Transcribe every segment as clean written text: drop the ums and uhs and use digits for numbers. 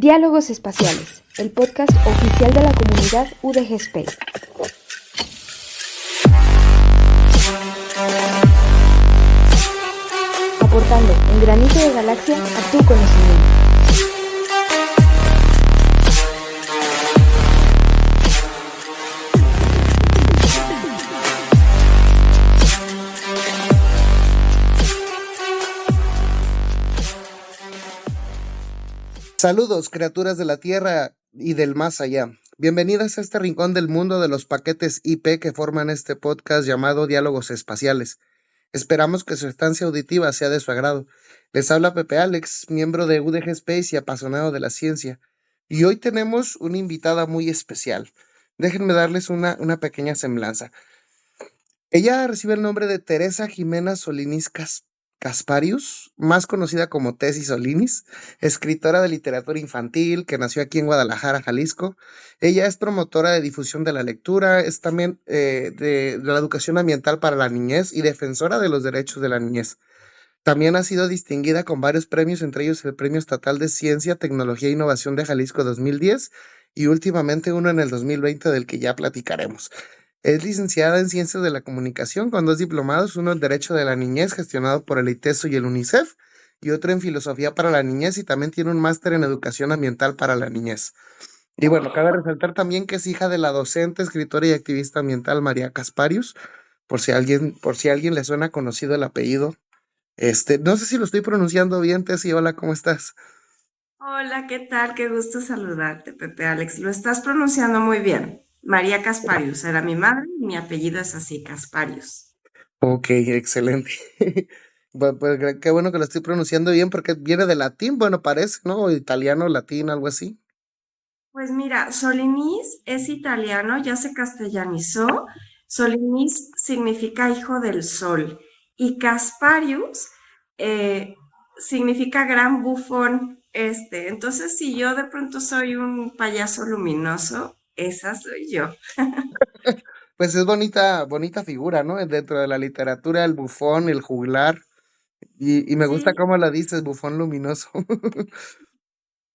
Diálogos Espaciales, el podcast oficial de la comunidad UDG Space. Aportando un granito de galaxia a tu conocimiento. Saludos, criaturas de la Tierra y del más allá. Bienvenidas a este rincón del mundo de los paquetes IP que forman este podcast llamado Diálogos Espaciales. Esperamos que su estancia auditiva sea de su agrado. Les habla Pepe Alex, miembro de UDG Space y apasionado de la ciencia. Y hoy tenemos una invitada muy especial. Déjenme darles una pequeña semblanza. Ella recibe el nombre de Teresa Jimena Solinis Casparius, más conocida como Tessy Solinis, escritora de literatura infantil que nació aquí en Guadalajara, Jalisco. Ella es promotora de difusión de la lectura, es también de la educación ambiental para la niñez y defensora de los derechos de la niñez. También ha sido distinguida con varios premios, entre ellos el Premio Estatal de Ciencia, Tecnología e Innovación de Jalisco 2010 y últimamente uno en el 2020 del que ya platicaremos. Es licenciada en Ciencias de la Comunicación con 2 diplomados, uno en Derecho de la Niñez gestionado por el ITESO y el UNICEF y otro en Filosofía para la Niñez y también tiene un máster en Educación Ambiental para la Niñez. Y bueno, cabe resaltar también que es hija de la docente, escritora y activista ambiental María Casparius, por si a alguien le suena conocido el apellido. No sé si lo estoy pronunciando bien, Tessy. Hola, ¿cómo estás? Hola, ¿qué tal? Qué gusto saludarte, Pepe Alex. Lo estás pronunciando muy bien. María Casparius era mi madre y mi apellido es así, Casparius. Ok, excelente. Bueno, pues qué bueno que lo estoy pronunciando bien porque viene de latín, bueno, parece, ¿no? O italiano, latín, algo así. Pues mira, Solinis es italiano, ya se castellanizó. Solinis significa hijo del sol y Casparius eh, significa gran bufón. Entonces, si yo de pronto soy un payaso luminoso, esa soy yo. Pues es bonita figura, ¿no? Dentro de la literatura, el bufón, el juglar, y me gusta Sí. cómo la dices, bufón luminoso.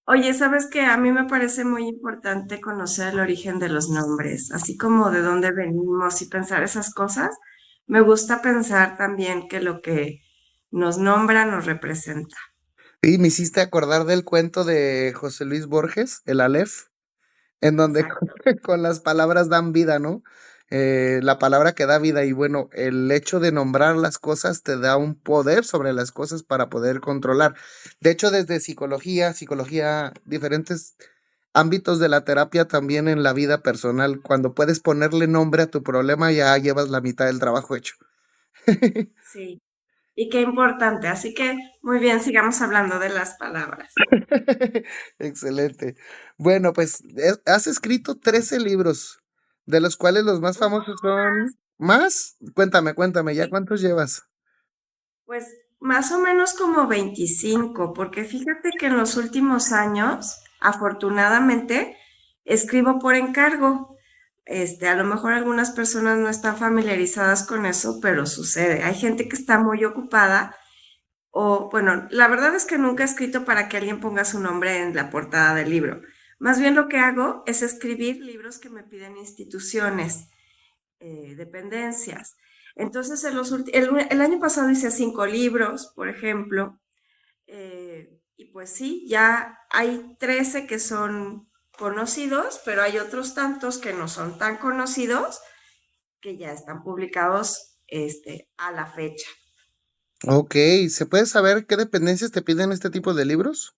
Oye, ¿sabes qué? A mí me parece muy importante conocer el origen de los nombres, así como de dónde venimos y pensar esas cosas. Me gusta pensar también que lo que nos nombra nos representa. Y me hiciste acordar del cuento de José Luis Borges, El Aleph, en donde Exacto. con las palabras dan vida, ¿no? La palabra que da vida y bueno, el hecho de nombrar las cosas te da un poder sobre las cosas para poder controlar. De hecho, desde psicología, diferentes ámbitos de la terapia también en la vida personal, cuando puedes ponerle nombre a tu problema ya llevas la mitad del trabajo hecho. Sí. Y qué importante. Así que, muy bien, sigamos hablando de las palabras. Excelente. Bueno, pues has escrito 13 libros, de los cuales los más famosos son más. Cuéntame, ¿ya Sí, cuántos llevas? pues más o menos como 25, porque fíjate que en los últimos años, afortunadamente, escribo por encargo. A lo mejor algunas personas no están familiarizadas con eso, pero sucede. Hay gente que está muy ocupada o, bueno, la verdad es que nunca he escrito para que alguien ponga su nombre en la portada del libro. Más bien lo que hago es escribir libros que me piden instituciones, dependencias. Entonces, el año pasado hice 5 libros, por ejemplo, y pues sí, ya hay 13 que son conocidos, pero hay otros tantos que no son tan conocidos que ya están publicados a la fecha. Ok, ¿se puede saber qué dependencias te piden este tipo de libros?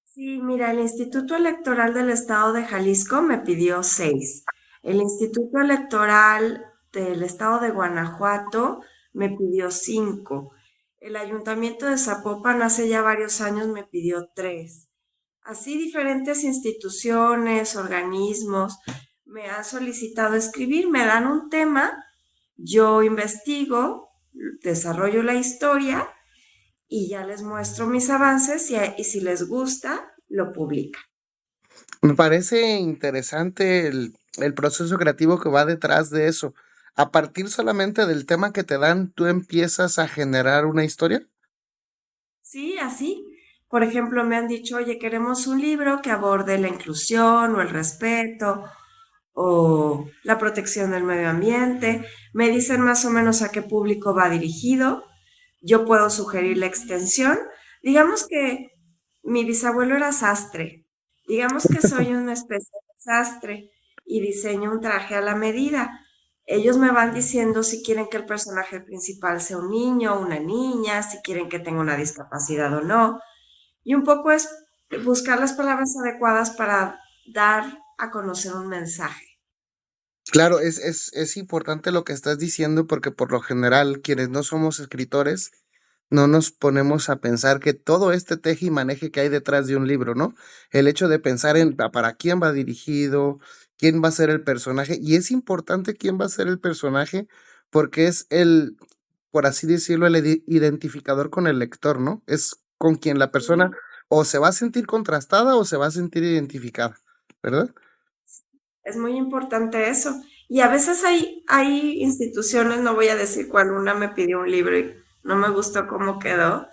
Sí, mira, el Instituto Electoral del Estado de Jalisco me pidió 6. El Instituto Electoral del Estado de Guanajuato me pidió 5. El Ayuntamiento de Zapopan hace ya varios años me pidió 3. Así diferentes instituciones, organismos me han solicitado escribir, me dan un tema, yo investigo, desarrollo la historia y ya les muestro mis avances y si les gusta, lo publican. Me parece interesante el proceso creativo que va detrás de eso. A partir solamente del tema que te dan, tú empiezas a generar una historia. Sí, así. Por ejemplo, me han dicho, oye, queremos un libro que aborde la inclusión o el respeto o la protección del medio ambiente. Me dicen más o menos a qué público va dirigido. Yo puedo sugerir la extensión. Digamos que mi bisabuelo era sastre. Digamos que soy una especie de sastre y diseño un traje a la medida. Ellos me van diciendo si quieren que el personaje principal sea un niño o una niña, si quieren que tenga una discapacidad o no. Y un poco es buscar las palabras adecuadas para dar a conocer un mensaje. Claro, es importante lo que estás diciendo porque por lo general quienes no somos escritores no nos ponemos a pensar que todo este teje y maneje que hay detrás de un libro, ¿no? El hecho de pensar en para quién va dirigido, quién va a ser el personaje, y es importante quién va a ser el personaje porque es el, por así decirlo, el identificador con el lector, ¿no? Es con quien la persona Sí, o se va a sentir contrastada o se va a sentir identificada, ¿verdad? es muy importante eso. Y a veces hay instituciones, no voy a decir cuál, una me pidió un libro y no me gustó cómo quedó,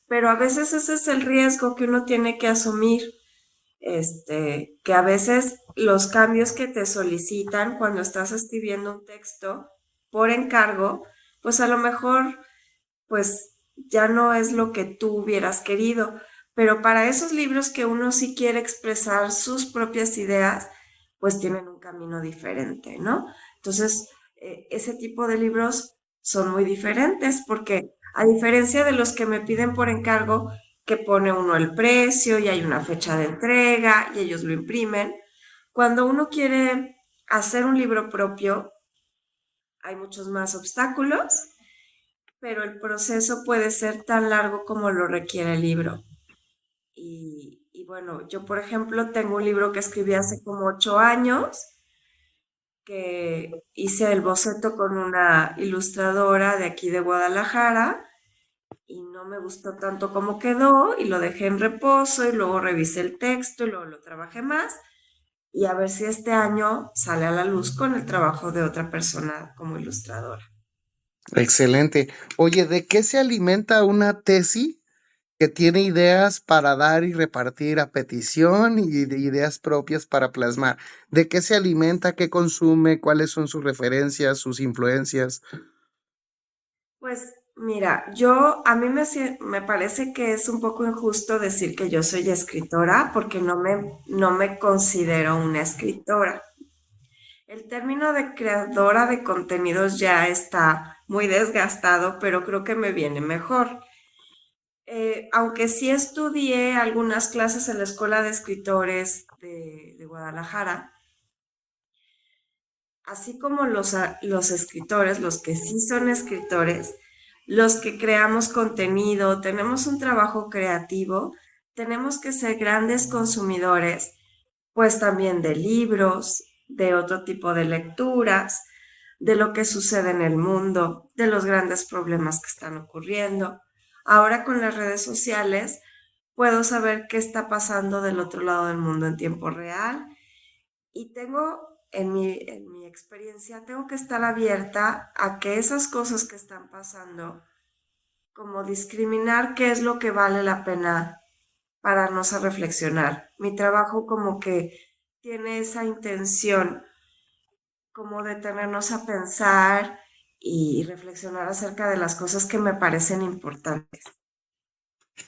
pero a veces ese es el riesgo que uno tiene que asumir, que a veces los cambios que te solicitan cuando estás escribiendo un texto por encargo, pues a lo mejor pues ya no es lo que tú hubieras querido. Pero para esos libros que uno sí quiere expresar sus propias ideas, pues tienen un camino diferente, ¿no? Entonces, ese tipo de libros son muy diferentes porque a diferencia de los que me piden por encargo, que pone uno el precio y hay una fecha de entrega y ellos lo imprimen, cuando uno quiere hacer un libro propio, hay muchos más obstáculos, pero el proceso puede ser tan largo como lo requiere el libro. Y bueno, yo por ejemplo tengo un libro que escribí hace como 8 años, que hice el boceto con una ilustradora de aquí de Guadalajara y no me gustó tanto como quedó y lo dejé en reposo y luego revisé el texto y luego lo trabajé más y a ver si este año sale a la luz con el trabajo de otra persona como ilustradora. Excelente. Oye, ¿de qué se alimenta una tesis que tiene ideas para dar y repartir a petición y de ideas propias para plasmar? ¿De qué se alimenta? ¿Qué consume? ¿Cuáles son sus referencias, sus influencias? Pues mira, yo a mí me parece que es un poco injusto decir que yo soy escritora porque no me considero una escritora. El término de creadora de contenidos ya está muy desgastado, pero creo que me viene mejor. Aunque sí estudié algunas clases en la Escuela de Escritores de Guadalajara, así como los escritores, los que sí son escritores, los que creamos contenido, tenemos un trabajo creativo, tenemos que ser grandes consumidores, pues también de libros, de otro tipo de lecturas, de lo que sucede en el mundo, de los grandes problemas que están ocurriendo. Ahora con las redes sociales puedo saber qué está pasando del otro lado del mundo en tiempo real y tengo, en mi experiencia, tengo que estar abierta a que esas cosas que están pasando, como discriminar qué es lo que vale la pena pararnos a reflexionar. Mi trabajo como que tiene esa intención, como de tenernos a pensar y reflexionar acerca de las cosas que me parecen importantes.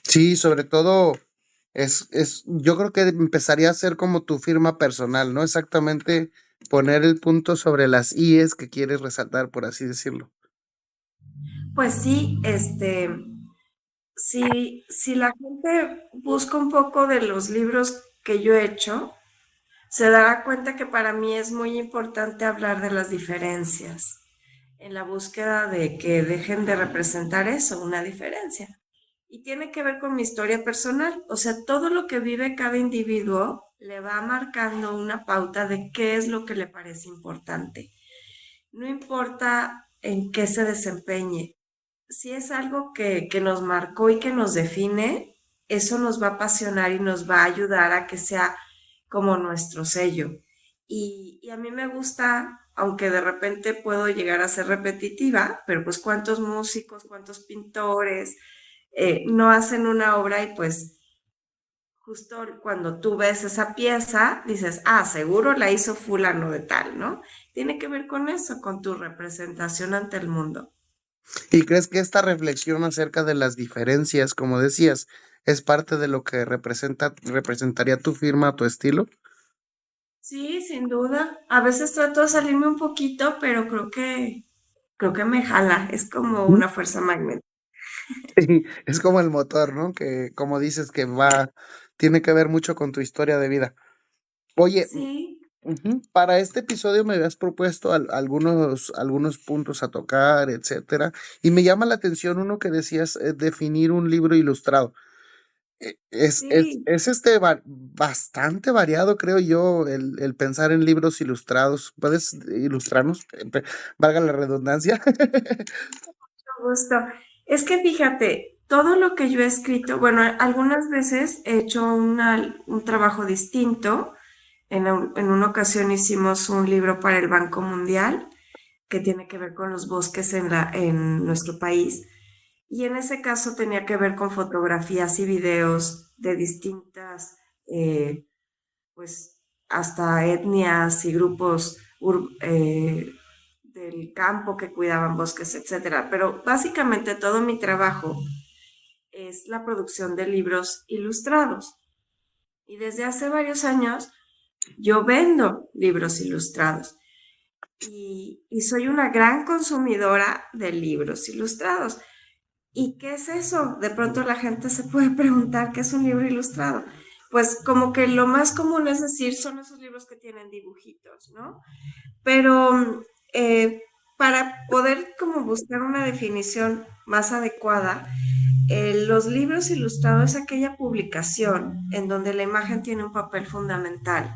Sí, sobre todo yo creo que empezaría a ser como tu firma personal, ¿no? Exactamente poner el punto sobre las íes que quieres resaltar, por así decirlo. Pues sí, si la gente busca un poco de los libros que yo he hecho, se dará cuenta que para mí es muy importante hablar de las diferencias, en la búsqueda de que dejen de representar eso, una diferencia. Y tiene que ver con mi historia personal, o sea, todo lo que vive cada individuo le va marcando una pauta de qué es lo que le parece importante. No importa en qué se desempeñe, si es algo que nos marcó y que nos define, eso nos va a apasionar y nos va a ayudar a que sea como nuestro sello. Y a mí me gusta, aunque de repente puedo llegar a ser repetitiva, pero pues cuántos músicos, cuántos pintores, no hacen una obra y pues justo cuando tú ves esa pieza, dices, ah, seguro la hizo fulano de tal, ¿no? Tiene que ver con eso, con tu representación ante el mundo. ¿Y crees que esta reflexión acerca de las diferencias, como decías, es parte de lo que representaría tu firma, tu estilo? Sí, sin duda. A veces trato de salirme un poquito, pero creo que me jala. Es como Ujú. una fuerza magnética. Sí, es como el motor, ¿no? Que como dices que tiene que ver mucho con tu historia de vida. Oye, Sí, para este episodio me habías propuesto algunos puntos a tocar, etcétera, y me llama la atención uno que decías, definir un libro ilustrado. sí. Bastante variado, creo yo, el pensar en libros ilustrados. ¿Puedes ilustrarnos? Valga la redundancia. Gusto. Es que fíjate, todo lo que yo he escrito, bueno, algunas veces he hecho un trabajo distinto. En una ocasión hicimos un libro para el Banco Mundial que tiene que ver con los bosques en nuestro país. Y en ese caso tenía que ver con fotografías y videos de distintas, pues hasta etnias y grupos del campo que cuidaban bosques, etcétera. Pero básicamente todo mi trabajo es la producción de libros ilustrados. Y desde hace varios años yo vendo libros ilustrados y soy una gran consumidora de libros ilustrados. ¿Y qué es eso? De pronto la gente se puede preguntar qué es un libro ilustrado. Pues como que lo más común es decir, son esos libros que tienen dibujitos, ¿no? Pero para poder como buscar una definición más adecuada, los libros ilustrados es aquella publicación en donde la imagen tiene un papel fundamental,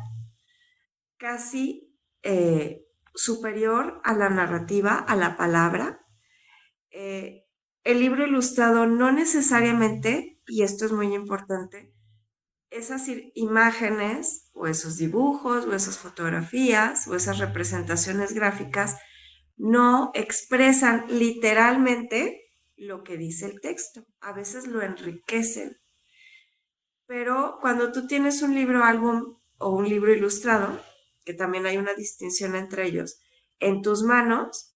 casi superior a la narrativa, a la palabra. Eh, el libro ilustrado no necesariamente, y esto es muy importante, esas imágenes o esos dibujos o esas fotografías o esas representaciones gráficas no expresan literalmente lo que dice el texto. A veces lo enriquecen. Pero cuando tú tienes un libro álbum o un libro ilustrado, que también hay una distinción entre ellos, en tus manos,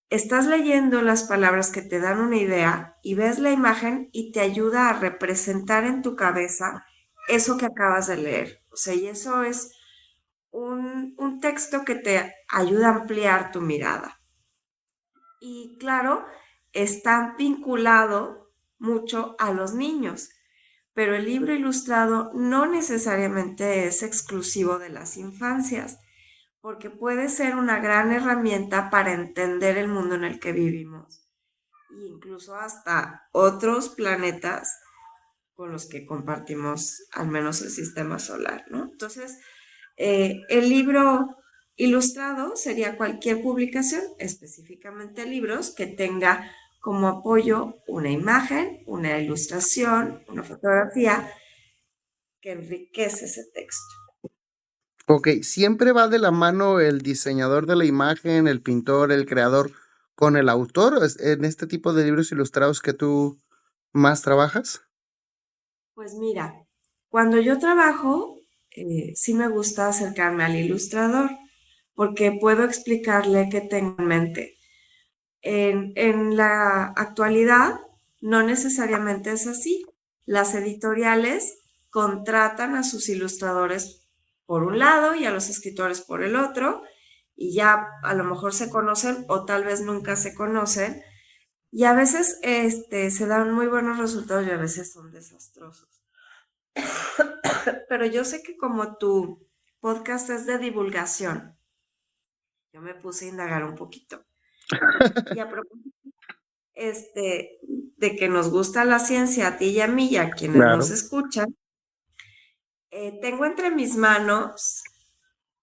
estás leyendo las palabras que te dan una idea y ves la imagen y te ayuda a representar en tu cabeza eso que acabas de leer. O sea, y eso es un texto que te ayuda a ampliar tu mirada. Y claro, está vinculado mucho a los niños, pero el libro ilustrado no necesariamente es exclusivo de las infancias, porque puede ser una gran herramienta para entender el mundo en el que vivimos, e incluso hasta otros planetas con los que compartimos al menos el sistema solar, ¿no? Entonces, el libro ilustrado sería cualquier publicación, específicamente libros, que tenga como apoyo una imagen, una ilustración, una fotografía que enriquece ese texto. Ok, ¿siempre va de la mano el diseñador de la imagen, el pintor, el creador, con el autor en este tipo de libros ilustrados que tú más trabajas? Pues mira, cuando yo trabajo, sí me gusta acercarme al ilustrador porque puedo explicarle qué tengo en mente. En la actualidad no necesariamente es así. Las editoriales contratan a sus ilustradores por un lado y a los escritores por el otro, y ya a lo mejor se conocen o tal vez nunca se conocen, y a veces se dan muy buenos resultados y a veces son desastrosos. Pero yo sé que como tu podcast es de divulgación, yo me puse a indagar un poquito. Y a propósito de que nos gusta la ciencia a ti y a mí y a quienes nos Claro. escuchan, tengo entre mis manos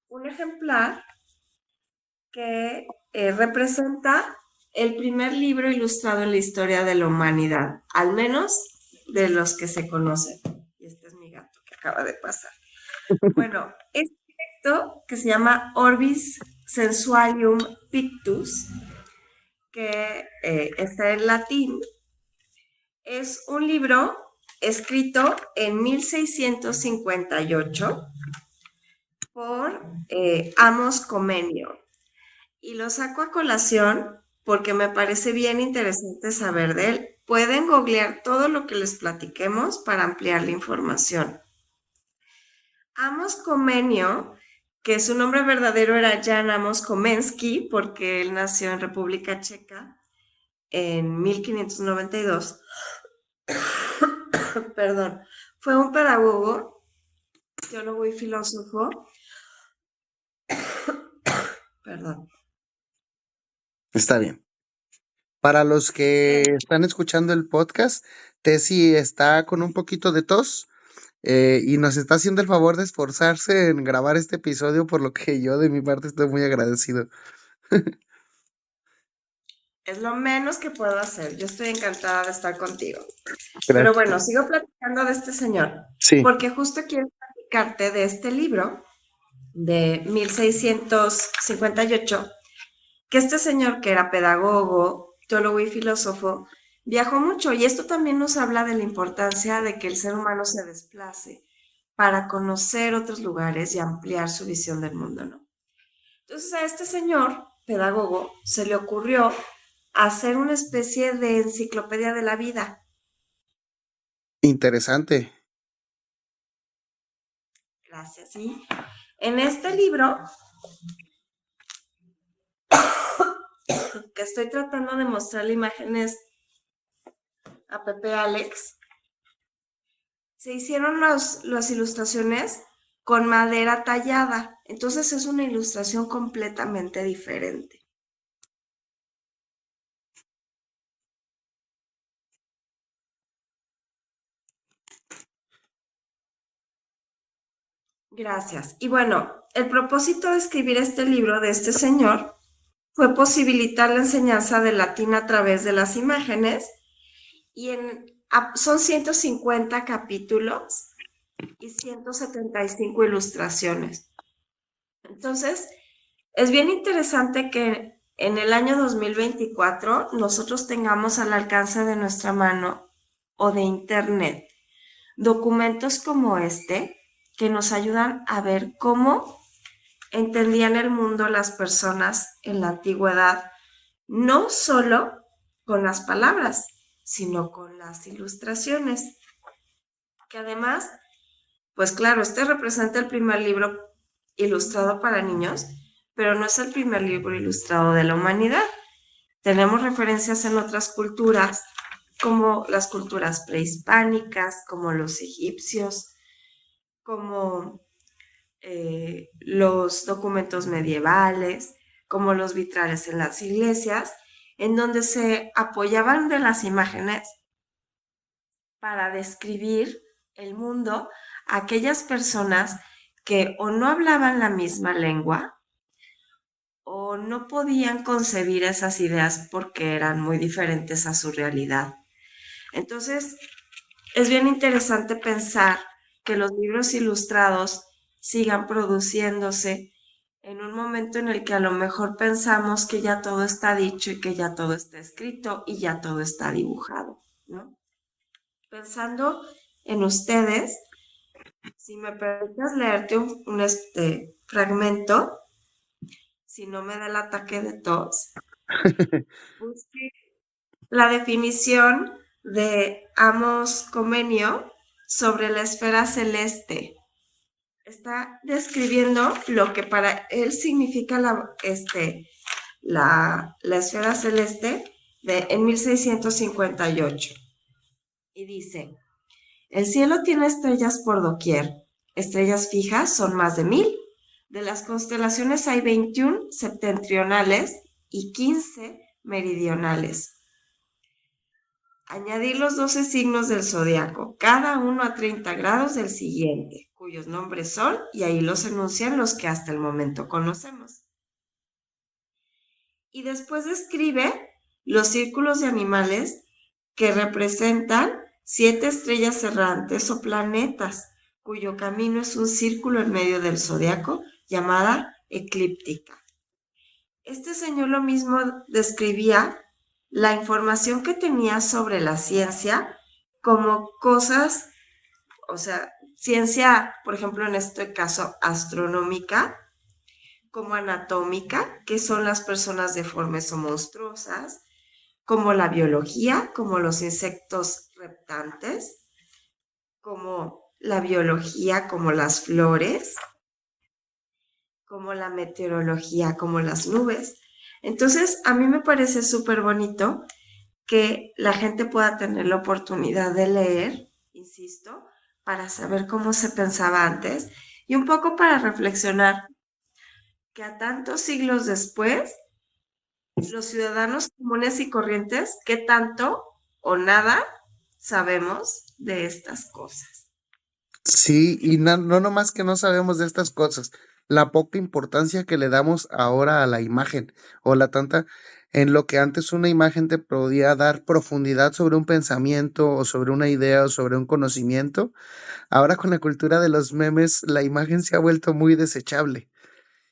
un ejemplar que representa el primer libro ilustrado en la historia de la humanidad, al menos de los que se conocen. Y este es mi gato que acaba de pasar. Bueno, este texto que se llama Orbis Sensualium Pictus, que está en latín, Es un libro escrito en 1658 por Amos Comenius. Y lo saco a colación porque me parece bien interesante saber de él. Pueden googlear todo lo que les platiquemos para ampliar la información. Amos Comenius, que su nombre verdadero era Jan Amos Komensky, porque él nació en República Checa en 1592. Perdón, fue un pedagogo, teólogo y filósofo. Perdón. Está bien. Para los que están escuchando el podcast, Tessy está con un poquito de tos y nos está haciendo el favor de esforzarse en grabar este episodio, por lo que yo de mi parte estoy muy agradecido. Es lo menos que puedo hacer. Yo estoy encantada de estar contigo. Gracias. Pero bueno, sigo platicando de este señor, Sí, porque justo quiero platicarte de este libro de 1658, que este señor, que era pedagogo, teólogo y filósofo, viajó mucho, y esto también nos habla de la importancia de que el ser humano se desplace para conocer otros lugares y ampliar su visión del mundo, ¿no? Entonces a este señor, pedagogo, se le ocurrió hacer una especie de enciclopedia de la vida. interesante. Gracias, ¿sí? En este libro, que estoy tratando de mostrarle imágenes a Pepe Alex, se hicieron las ilustraciones con madera tallada. Entonces es una ilustración completamente diferente. Gracias. Y bueno, el propósito de escribir este libro de este señor fue posibilitar la enseñanza del latín a través de las imágenes, y son 150 capítulos y 175 ilustraciones. Entonces, es bien interesante que en el año 2024 nosotros tengamos al alcance de nuestra mano o de internet documentos como este, que nos ayudan a ver cómo entendían el mundo las personas en la antigüedad, no solo con las palabras, sino con las ilustraciones. Que además, pues claro, este representa el primer libro ilustrado para niños, pero no es el primer libro ilustrado de la humanidad. Tenemos referencias en otras culturas, como las culturas prehispánicas, como los egipcios, como los documentos medievales, como los vitrales en las iglesias, en donde se apoyaban de las imágenes para describir el mundo a aquellas personas que o no hablaban la misma lengua o no podían concebir esas ideas porque eran muy diferentes a su realidad. Entonces, es bien interesante pensar que los libros ilustrados sigan produciéndose en un momento en el que a lo mejor pensamos que ya todo está dicho y que ya todo está escrito y ya todo está dibujado, ¿no? Pensando en ustedes, si me permites leerte un fragmento, si no me da el ataque de tos, busqué la definición de Amos Comenius sobre la esfera celeste. Está describiendo lo que para él significa la esfera celeste en 1658. Y dice: el cielo tiene estrellas por doquier. Estrellas fijas son más de 1000. De las constelaciones hay 21 septentrionales y 15 meridionales. Añadir los 12 signos del zodiaco, cada uno a 30 grados del siguiente, cuyos nombres son, y ahí los enuncian los que hasta el momento conocemos. Y después describe los círculos de animales que representan 7 estrellas errantes o planetas, cuyo camino es un círculo en medio del zodiaco, llamada eclíptica. Este señor lo mismo describía la información que tenía sobre la ciencia como cosas, o sea, ciencia, por ejemplo, en este caso, astronómica, como anatómica, que son las personas deformes o monstruosas, como la biología, como los insectos reptantes, como la biología, como las flores, como la meteorología, como las nubes. Entonces, a mí me parece súper bonito que la gente pueda tener la oportunidad de leer, insisto, para saber cómo se pensaba antes y un poco para reflexionar que a tantos siglos después, los ciudadanos comunes y corrientes, ¿qué tanto o nada sabemos de estas cosas? Sí, y no nomás que no sabemos de estas cosas, la poca importancia que le damos ahora a la imagen, o la tanta, en lo que antes una imagen te podía dar profundidad sobre un pensamiento, o sobre una idea, o sobre un conocimiento, ahora con la cultura de los memes, la imagen se ha vuelto muy desechable.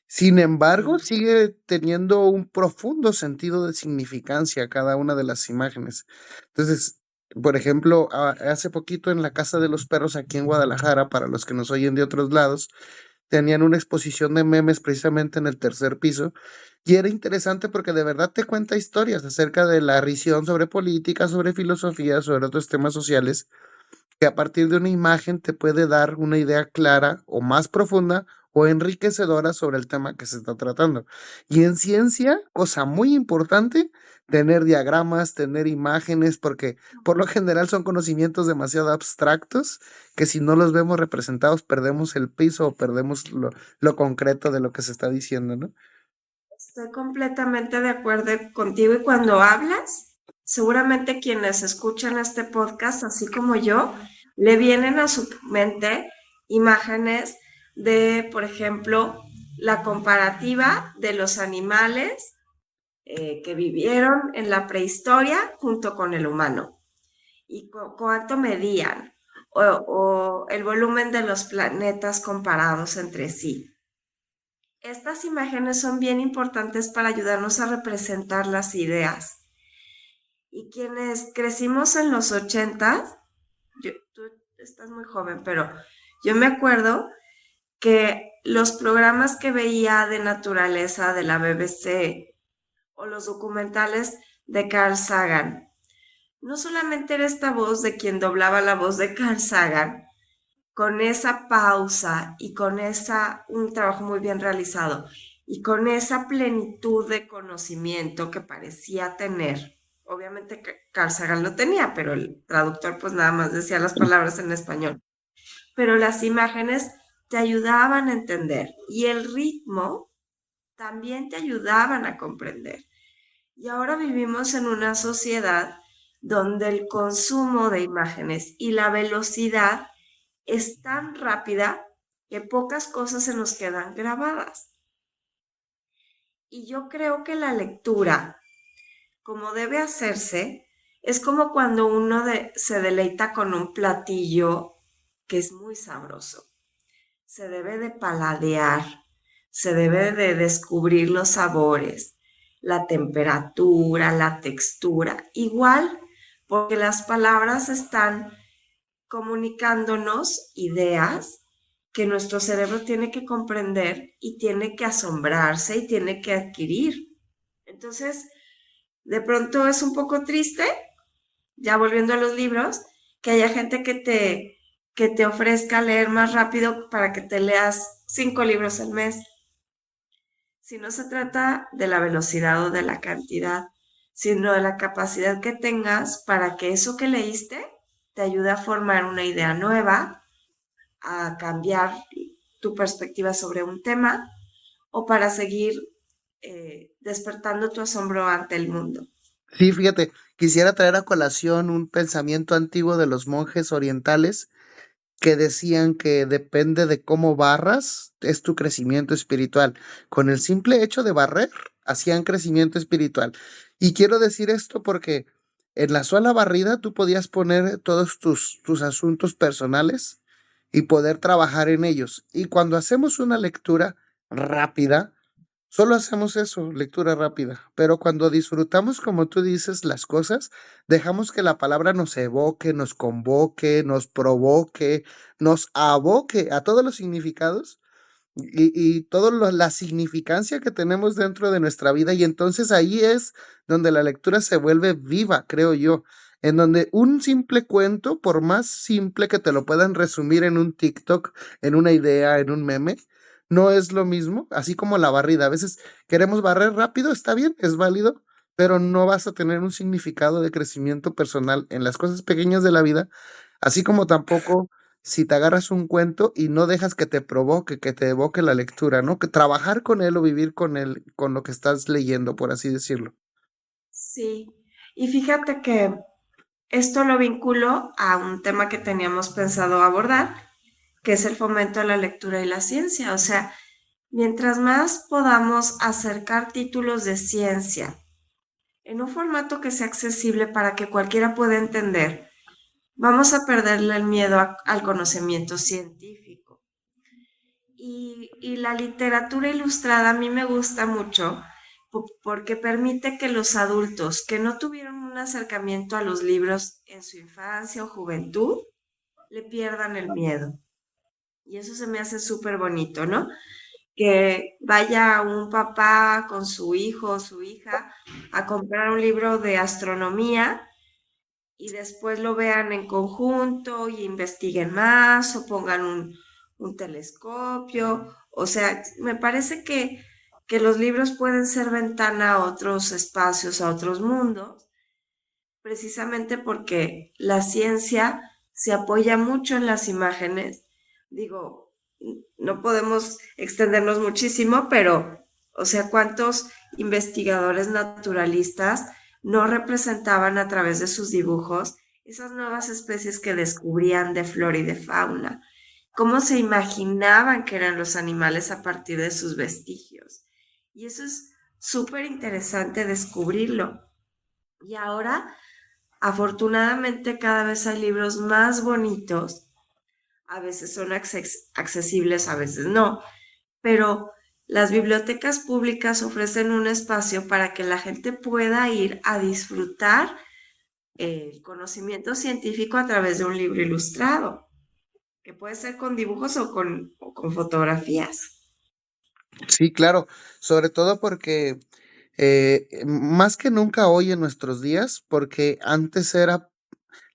Sin embargo, Sí. sigue teniendo un profundo sentido de significancia cada una de las imágenes. Entonces, por ejemplo, hace poquito en la Casa de los Perros aquí en Guadalajara, para los que nos oyen de otros lados, tenían una exposición de memes precisamente en el tercer piso y era interesante porque de verdad te cuenta historias acerca de la visión sobre política, sobre filosofía, sobre otros temas sociales que a partir de una imagen te puede dar una idea clara o más profunda o enriquecedora sobre el tema que se está tratando. Y en ciencia, cosa muy importante, tener diagramas, tener imágenes, porque por lo general son conocimientos demasiado abstractos que si no los vemos representados perdemos el piso o perdemos lo concreto de lo que se está diciendo, ¿no? Estoy completamente de acuerdo contigo y cuando hablas, seguramente quienes escuchan este podcast, así como yo, le vienen a su mente imágenes de, por ejemplo, la comparativa de los animales que vivieron en la prehistoria junto con el humano y cuánto medían o el volumen de los planetas comparados entre sí. Estas imágenes son bien importantes para ayudarnos a representar las ideas. Y quienes crecimos en los 80, tú estás muy joven, pero yo me acuerdo que los programas que veía de naturaleza de la BBC o los documentales de Carl Sagan, no solamente era esta voz de quien doblaba la voz de Carl Sagan, con esa pausa y con un trabajo muy bien realizado y con esa plenitud de conocimiento que parecía tener. Obviamente Carl Sagan lo tenía, pero el traductor pues nada más decía las palabras en español. Pero las imágenes te ayudaban a entender y el ritmo también te ayudaban a comprender. Y ahora vivimos en una sociedad donde el consumo de imágenes y la velocidad es tan rápida que pocas cosas se nos quedan grabadas. Y yo creo que la lectura, como debe hacerse, es como cuando uno se deleita con un platillo que es muy sabroso. Se debe de paladear, se debe de descubrir los sabores, la temperatura, la textura. Igual, porque las palabras están comunicándonos ideas que nuestro cerebro tiene que comprender y tiene que asombrarse y tiene que adquirir. Entonces, de pronto es un poco triste, ya volviendo a los libros, que haya gente que te ofrezca leer más rápido para que te leas 5 libros al mes. Si no se trata de la velocidad o de la cantidad, sino de la capacidad que tengas para que eso que leíste te ayude a formar una idea nueva, a cambiar tu perspectiva sobre un tema o para seguir despertando tu asombro ante el mundo. Sí, fíjate, quisiera traer a colación un pensamiento antiguo de los monjes orientales que decían que depende de cómo barras, es tu crecimiento espiritual. Con el simple hecho de barrer, hacían crecimiento espiritual. Y quiero decir esto porque en la sola barrida tú podías poner todos tus asuntos personales y poder trabajar en ellos. Y cuando hacemos una lectura rápida, Solo hacemos eso, lectura rápida, pero cuando disfrutamos, como tú dices, las cosas, dejamos que la palabra nos evoque, nos convoque, nos provoque, nos aboque a todos los significados y toda la significancia que tenemos dentro de nuestra vida. Y entonces ahí es donde la lectura se vuelve viva, creo yo, en donde un simple cuento, por más simple que te lo puedan resumir en un TikTok, en una idea, en un meme, no es lo mismo, así como la barrida. A veces queremos barrer rápido, está bien, es válido, pero no vas a tener un significado de crecimiento personal en las cosas pequeñas de la vida, así como tampoco si te agarras un cuento y no dejas que te provoque, que te evoque la lectura, ¿no? Que trabajar con él o vivir con él, con lo que estás leyendo, por así decirlo. Sí, y fíjate que esto lo vinculo a un tema que teníamos pensado abordar, que es el fomento a la lectura y la ciencia. O sea, mientras más podamos acercar títulos de ciencia en un formato que sea accesible para que cualquiera pueda entender, vamos a perderle el miedo al conocimiento científico. Y la literatura ilustrada a mí me gusta mucho porque permite que los adultos que no tuvieron un acercamiento a los libros en su infancia o juventud le pierdan el miedo. Y eso se me hace súper bonito, ¿no? Que vaya un papá con su hijo o su hija a comprar un libro de astronomía y después lo vean en conjunto y investiguen más o pongan un telescopio. O sea, me parece que los libros pueden ser ventana a otros espacios, a otros mundos, precisamente porque la ciencia se apoya mucho en las imágenes. Digo, no podemos extendernos muchísimo, pero, o sea, ¿cuántos investigadores naturalistas no representaban a través de sus dibujos esas nuevas especies que descubrían de flora y de fauna? ¿Cómo se imaginaban que eran los animales a partir de sus vestigios? Y eso es súper interesante descubrirlo. Y ahora, afortunadamente, cada vez hay libros más bonitos. A veces son accesibles, a veces no, pero las bibliotecas públicas ofrecen un espacio para que la gente pueda ir a disfrutar el conocimiento científico a través de un libro ilustrado, que puede ser con dibujos o con fotografías. Sí, claro, sobre todo porque más que nunca hoy en nuestros días, porque antes era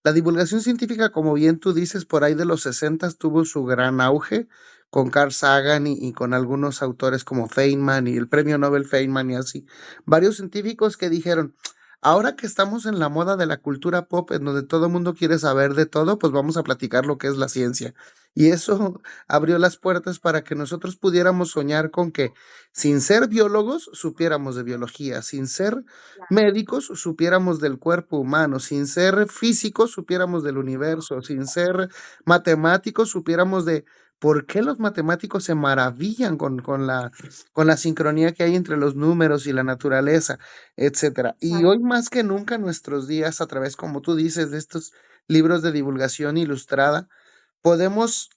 la divulgación científica, como bien tú dices, por ahí de los 60 tuvo su gran auge con Carl Sagan y con algunos autores como Feynman y el premio Nobel Feynman y así. Varios científicos que dijeron, ahora que estamos en la moda de la cultura pop, en donde todo el mundo quiere saber de todo, pues vamos a platicar lo que es la ciencia. Y eso abrió las puertas para que nosotros pudiéramos soñar con que, sin ser biólogos, supiéramos de biología, sin ser médicos supiéramos del cuerpo humano, sin ser físicos supiéramos del universo, sin ser matemáticos supiéramos de por qué los matemáticos se maravillan con la sincronía que hay entre los números y la naturaleza, etcétera. Y hoy más que nunca en nuestros días, a través, como tú dices, de estos libros de divulgación ilustrada, podemos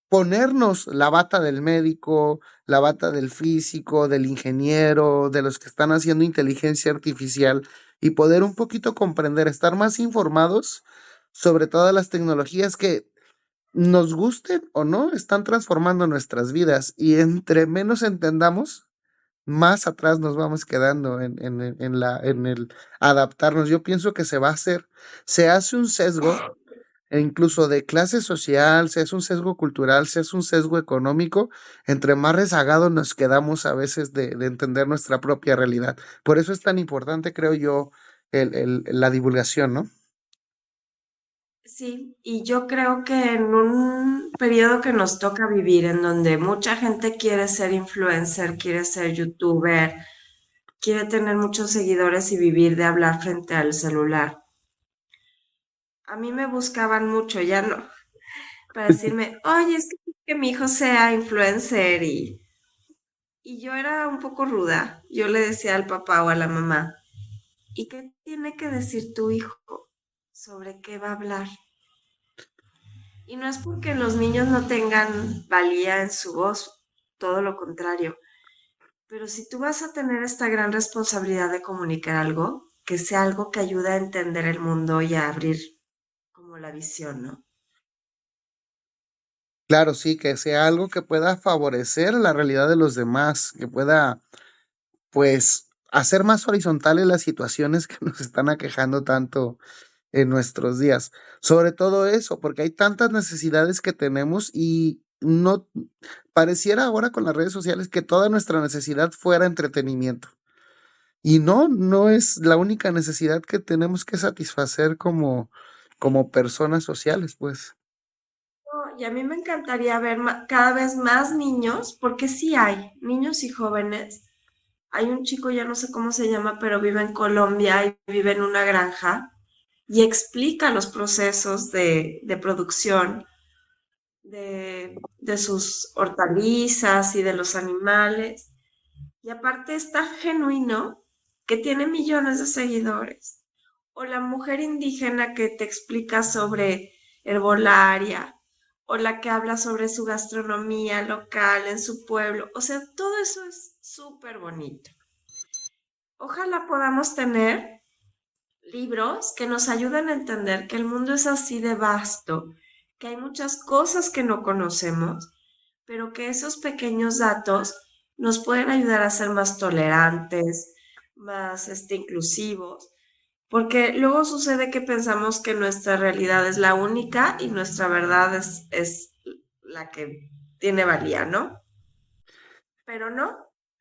ponernos la bata del médico, la bata del físico, del ingeniero, de los que están haciendo inteligencia artificial y poder un poquito comprender, estar más informados sobre todas las tecnologías que nos gusten o no, están transformando nuestras vidas y entre menos entendamos, más atrás nos vamos quedando en el adaptarnos. Yo pienso que se hace un sesgo e incluso de clase social, si es un sesgo cultural, si es un sesgo económico, entre más rezagados nos quedamos a veces de entender nuestra propia realidad. Por eso es tan importante, creo yo, la divulgación, ¿no? Sí, y yo creo que en un periodo que nos toca vivir, en donde mucha gente quiere ser influencer, quiere ser youtuber, quiere tener muchos seguidores y vivir de hablar frente al celular. A mí me buscaban mucho, ya no, para decirme, oye, es que mi hijo sea influencer y yo era un poco ruda. Yo le decía al papá o a la mamá, ¿y qué tiene que decir tu hijo sobre qué va a hablar? Y no es porque los niños no tengan valía en su voz, todo lo contrario, Pero si tú vas a tener esta gran responsabilidad de comunicar algo, que sea algo que ayude a entender el mundo y a abrir como la visión, ¿no? Claro, sí, que sea algo que pueda favorecer la realidad de los demás, que pueda, pues, hacer más horizontales las situaciones que nos están aquejando tanto en nuestros días. Sobre todo eso, porque hay tantas necesidades que tenemos y no pareciera ahora con las redes sociales que toda nuestra necesidad fuera entretenimiento. Y no, no es la única necesidad que tenemos que satisfacer como personas sociales, pues. No, y a mí me encantaría ver cada vez más niños, porque sí hay niños y jóvenes. Hay un chico, ya no sé cómo se llama, pero vive en Colombia y vive en una granja y explica los procesos de producción de sus hortalizas y de los animales. Y aparte está genuino que tiene millones de seguidores. O la mujer indígena que te explica sobre herbolaria, o la que habla sobre su gastronomía local en su pueblo. O sea, todo eso es súper bonito. Ojalá podamos tener libros que nos ayuden a entender que el mundo es así de vasto, que hay muchas cosas que no conocemos, pero que esos pequeños datos nos pueden ayudar a ser más tolerantes, más inclusivos, porque luego sucede que pensamos que nuestra realidad es la única y nuestra verdad es la que tiene valía, ¿no? Pero no,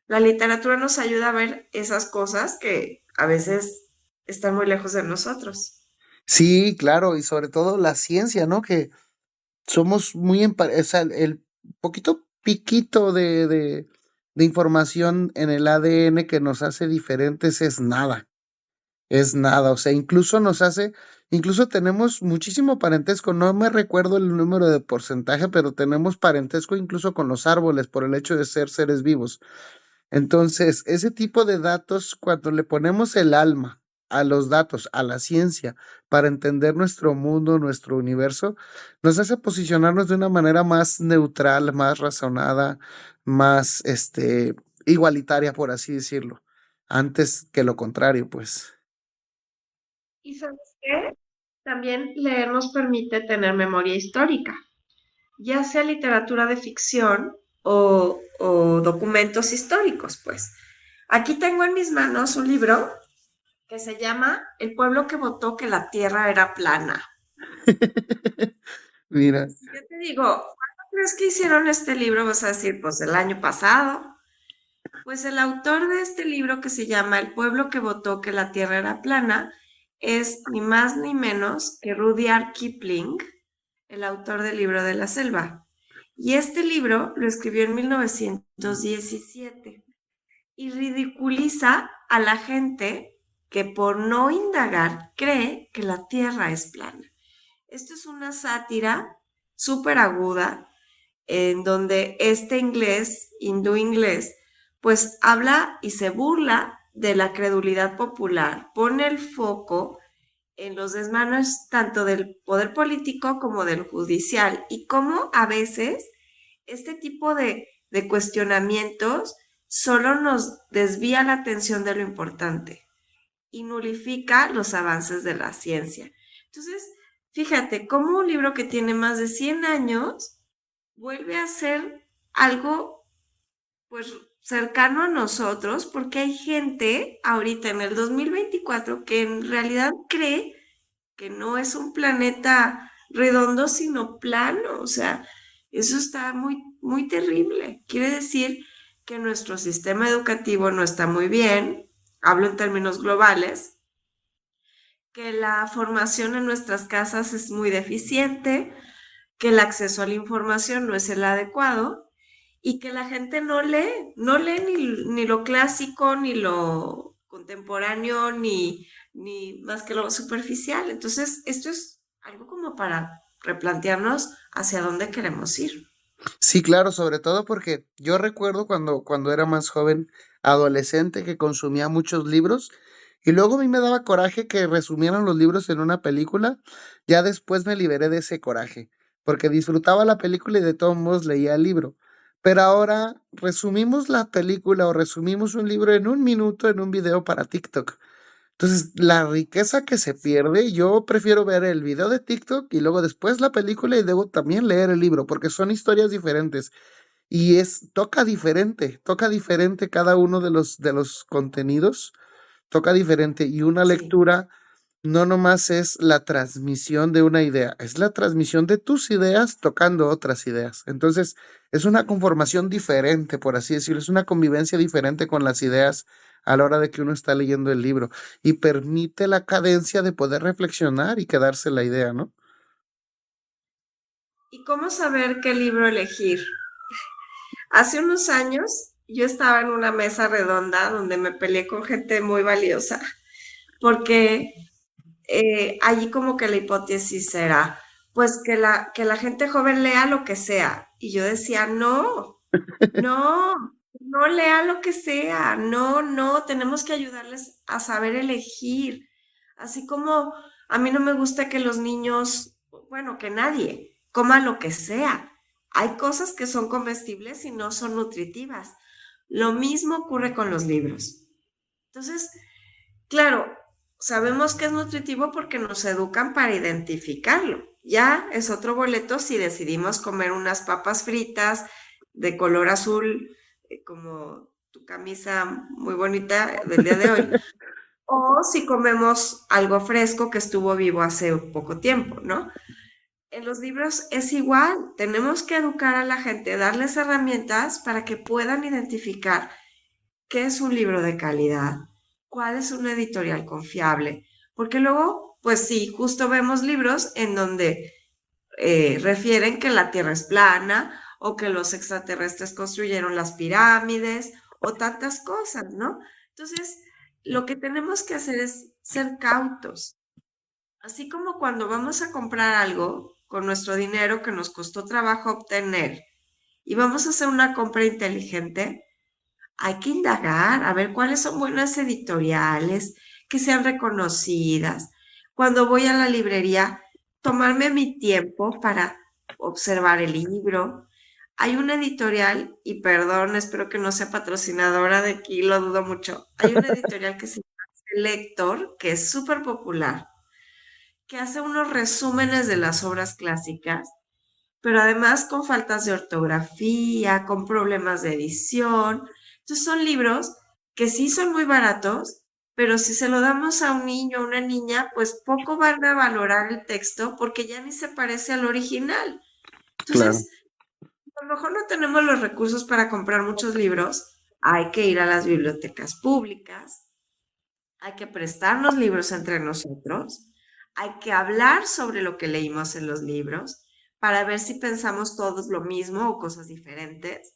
la literatura nos ayuda a ver esas cosas que a veces están muy lejos de nosotros. Sí, claro, y sobre todo la ciencia, ¿no? Que somos muy o sea, el poquito piquito de información en el ADN que nos hace diferentes es nada, o sea, incluso nos hace, incluso tenemos muchísimo parentesco, no me recuerdo el número de porcentaje, pero tenemos parentesco incluso con los árboles por el hecho de ser seres vivos. Entonces, ese tipo de datos, cuando le ponemos el alma a los datos, a la ciencia, para entender nuestro mundo, nuestro universo, nos hace posicionarnos de una manera más neutral, más razonada, más, igualitaria, por así decirlo, antes que lo contrario, pues. ¿Y sabes qué? También leer nos permite tener memoria histórica, ya sea literatura de ficción o documentos históricos, pues. Aquí tengo en mis manos un libro que se llama El pueblo que votó que la tierra era plana. Mira, Si yo te digo, ¿cuándo crees que hicieron este libro? Vas a decir, pues el año pasado. Pues el autor de este libro que se llama El pueblo que votó que la tierra era plana es ni más ni menos que Rudyard Kipling, el autor del libro de la selva. Y este libro lo escribió en 1917 y ridiculiza a la gente que por no indagar cree que la tierra es plana. Esto es una sátira súper aguda en donde este inglés, hindú inglés, pues habla y se burla de la credulidad popular, pone el foco en los desmanes tanto del poder político como del judicial y cómo a veces este tipo de cuestionamientos solo nos desvía la atención de lo importante y nulifica los avances de la ciencia. Entonces, fíjate, cómo un libro que tiene más de 100 años vuelve a ser algo, pues, cercano a nosotros, porque hay gente ahorita en el 2024 que en realidad cree que no es un planeta redondo, sino plano. O sea, eso está muy, muy terrible. Quiere decir que nuestro sistema educativo no está muy bien, hablo en términos globales, que la formación en nuestras casas es muy deficiente, que el acceso a la información no es el adecuado y que la gente no lee ni lo clásico, ni lo contemporáneo, ni más que lo superficial. Entonces, esto es algo como para replantearnos hacia dónde queremos ir. sí, claro, sobre todo porque yo recuerdo cuando era más joven, adolescente, que consumía muchos libros y luego a mí me daba coraje que resumieran los libros en una película. Ya después me liberé de ese coraje, porque disfrutaba la película y de todos modos leía el libro. Pero ahora resumimos la película o resumimos un libro en un minuto en un video para TikTok. Entonces, la riqueza que se pierde, yo prefiero ver el video de TikTok y luego después la película y luego también leer el libro, porque son historias diferentes y toca diferente cada uno de los contenidos, toca diferente y una Sí. lectura no nomás es la transmisión de una idea, es la transmisión de tus ideas tocando otras ideas. Entonces, es una conformación diferente, por así decirlo, es una convivencia diferente con las ideas a la hora de que uno está leyendo el libro y permite la cadencia de poder reflexionar y quedarse la idea, ¿no? ¿Y cómo saber qué libro elegir? Hace unos años yo estaba en una mesa redonda donde me peleé con gente muy valiosa, porque allí como que la hipótesis era, pues que la gente joven lea lo que sea. Y yo decía, no, no, no lea lo que sea, no, no, tenemos que ayudarles a saber elegir. Así como a mí no me gusta que los niños, bueno, que nadie coma lo que sea. Hay cosas que son comestibles y no son nutritivas. Lo mismo ocurre con los libros. Entonces, claro, sabemos que es nutritivo porque nos educan para identificarlo. Ya es otro boleto si decidimos comer unas papas fritas de color azul, como tu camisa muy bonita del día de hoy, o si comemos algo fresco que estuvo vivo hace poco tiempo, ¿no? En los libros es igual, tenemos que educar a la gente, darles herramientas para que puedan identificar qué es un libro de calidad, cuál es una editorial confiable, porque luego, pues sí, justo vemos libros en donde refieren que la Tierra es plana o que los extraterrestres construyeron las pirámides o tantas cosas, ¿no? Entonces, lo que tenemos que hacer es ser cautos, así como cuando vamos a comprar algo con nuestro dinero que nos costó trabajo obtener y vamos a hacer una compra inteligente, hay que indagar, a ver cuáles son buenas editoriales, que sean reconocidas. Cuando voy a la librería, tomarme mi tiempo para observar el libro. Hay una editorial, y perdón, espero que no sea patrocinadora de aquí, lo dudo mucho. Hay una editorial que se llama Selector, que es súper popular, que hace unos resúmenes de las obras clásicas, pero además con faltas de ortografía, con problemas de edición. Entonces son libros que sí son muy baratos, pero si se lo damos a un niño o una niña, pues poco van a valorar el texto porque ya ni se parece al original. Claro. Entonces, a lo mejor no tenemos los recursos para comprar muchos libros, hay que ir a las bibliotecas públicas, hay que prestarnos libros entre nosotros, hay que hablar sobre lo que leímos en los libros para ver si pensamos todos lo mismo o cosas diferentes.